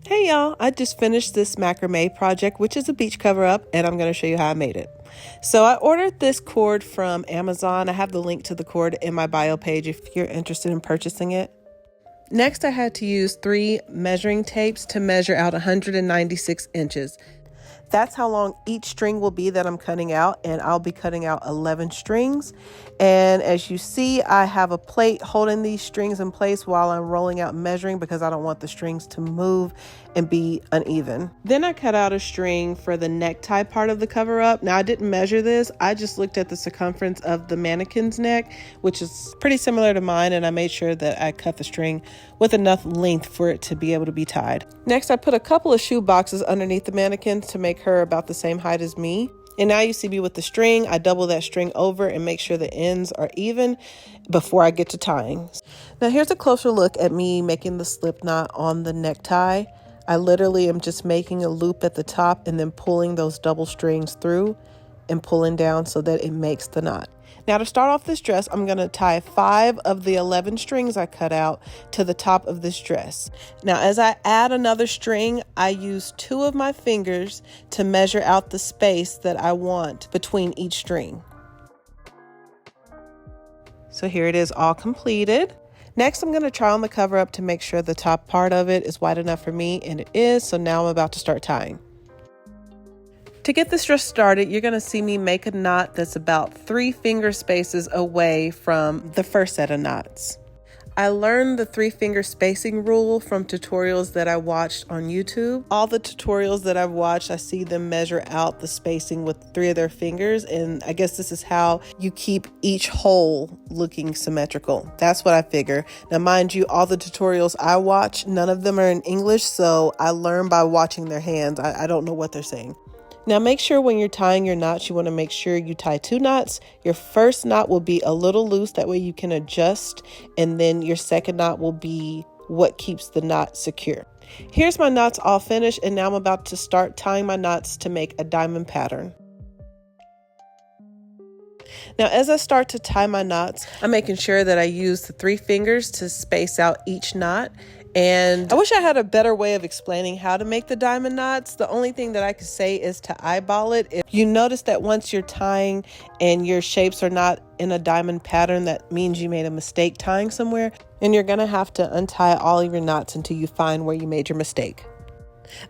Hey y'all, I just finished this macrame project, which is a beach cover up, and I'm going to show you how I made it. So I ordered this cord from Amazon. I have the link to the cord in my bio page if you're interested in purchasing it. Next, I had to use 3 measuring tapes to measure out 196 inches. That's how long each string will be that I'm cutting out, and I'll be cutting out 11 strings. And as you see, I have a plate holding these strings in place while I'm rolling out and measuring because I don't want the strings to move and be uneven. Then I cut out a string for the necktie part of the cover up. Now I didn't measure this. I just looked at the circumference of the mannequin's neck, which is pretty similar to mine, and I made sure that I cut the string with enough length for it to be able to be tied. Next, I put a couple of shoe boxes underneath the mannequin to make her about the same height as me. And now you see me with the string. I double that string over and make sure the ends are even before I get to tying. Now here's a closer look at me making the slip knot on the necktie. I literally am just making a loop at the top and then pulling those double strings through and pulling down so that it makes the knot. Now to start off this dress, I'm going to tie 5 of the 11 strings I cut out to the top of this dress. Now as I add another string, I use 2 of my fingers to measure out the space that I want between each string. So here it is all completed. Next, I'm going to try on the cover up to make sure the top part of it is wide enough for me, and it is, so now I'm about to start tying. To get this dress started, you're going to see me make a knot that's about 3 finger spaces away from the first set of knots. I learned the 3 finger spacing rule from tutorials that I watched on YouTube. All the tutorials that I've watched, I see them measure out the spacing with 3 of their fingers, and I guess this is how you keep each hole looking symmetrical. That's what I figure. Now mind you, all the tutorials I watch, none of them are in English, so I learn by watching their hands. I don't know what they're saying. Now make sure when you're tying your knots, you want to make sure you tie 2 knots. Your first knot will be a little loose, that way you can adjust, and then your second knot will be what keeps the knot secure. Here's my knots all finished, and now I'm about to start tying my knots to make a diamond pattern. Now as I start to tie my knots, I'm making sure that I use the 3 fingers to space out each knot. And I wish I had a better way of explaining how to make the diamond knots. The only thing that I could say is to eyeball it. If you notice that once you're tying and your shapes are not in a diamond pattern, that means you made a mistake tying somewhere, and you're going to have to untie all of your knots until you find where you made your mistake.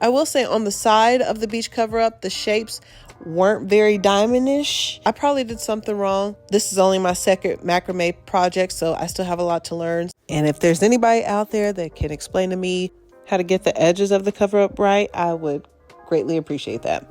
I will say on the side of the beach cover up, the shapes weren't very diamondish. I probably did something wrong. This is only my second macrame project, so I still have a lot to learn. And if there's anybody out there that can explain to me how to get the edges of the cover up right, I would greatly appreciate that.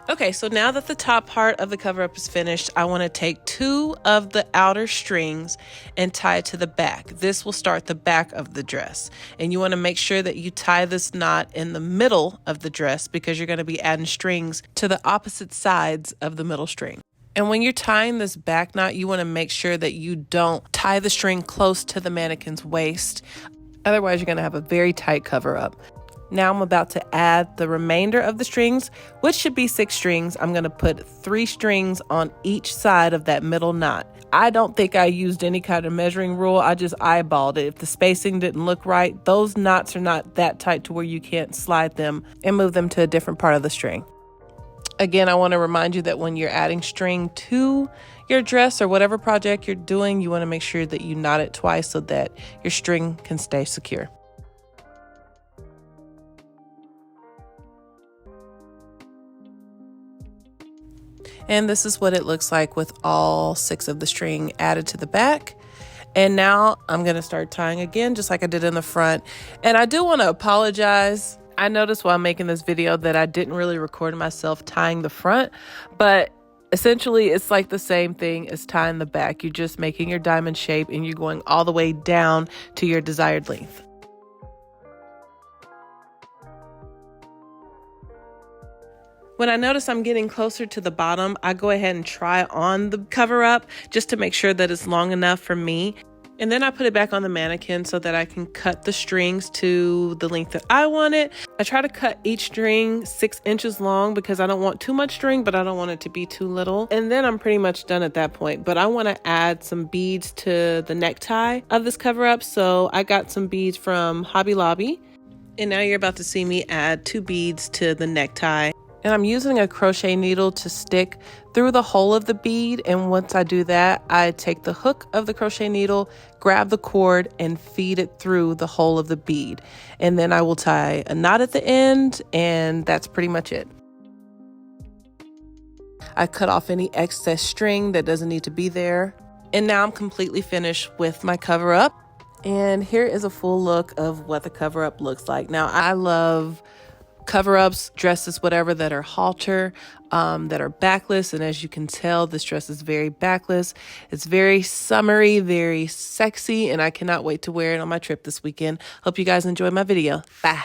Okay, so now that the top part of the cover up is finished, I want to take 2 of the outer strings and tie it to the back. This will start the back of the dress. And you want to make sure that you tie this knot in the middle of the dress because you're going to be adding strings to the opposite sides of the middle string. And when you're tying this back knot, you want to make sure that you don't tie the string close to the mannequin's waist. Otherwise, you're going to have a very tight cover up. Now I'm about to add the remainder of the strings, which should be 6 strings. I'm going to put 3 strings on each side of that middle knot. I don't think I used any kind of measuring rule. I just eyeballed it. If the spacing didn't look right, those knots are not that tight to where you can't slide them and move them to a different part of the string. Again, I want to remind you that when you're adding string to your dress or whatever project you're doing, you want to make sure that you knot it twice so that your string can stay secure. And this is what it looks like with all 6 of the string added to the back. And now I'm going to start tying again, just like I did in the front. And I do want to apologize. I noticed while making this video that I didn't really record myself tying the front, but essentially it's like the same thing as tying the back. You're just making your diamond shape and you're going all the way down to your desired length. When I notice I'm getting closer to the bottom, I go ahead and try on the cover up just to make sure that it's long enough for me. And then I put it back on the mannequin so that I can cut the strings to the length that I want it. I try to cut each string 6 inches long because I don't want too much string, but I don't want it to be too little. And then I'm pretty much done at that point. But I want to add some beads to the necktie of this cover up. So I got some beads from Hobby Lobby. And now you're about to see me add 2 beads to the necktie. And I'm using a crochet needle to stick through the hole of the bead. And once I do that, I take the hook of the crochet needle, grab the cord, and feed it through the hole of the bead. And then I will tie a knot at the end, and that's pretty much it. I cut off any excess string that doesn't need to be there. And now I'm completely finished with my cover up. And here is a full look of what the cover up looks like. Now, I love cover-ups, dresses, whatever, that are halter, that are backless. And as you can tell, this dress is very backless. It's very summery, very sexy, and I cannot wait to wear it on my trip this weekend. Hope you guys enjoyed my video. Bye.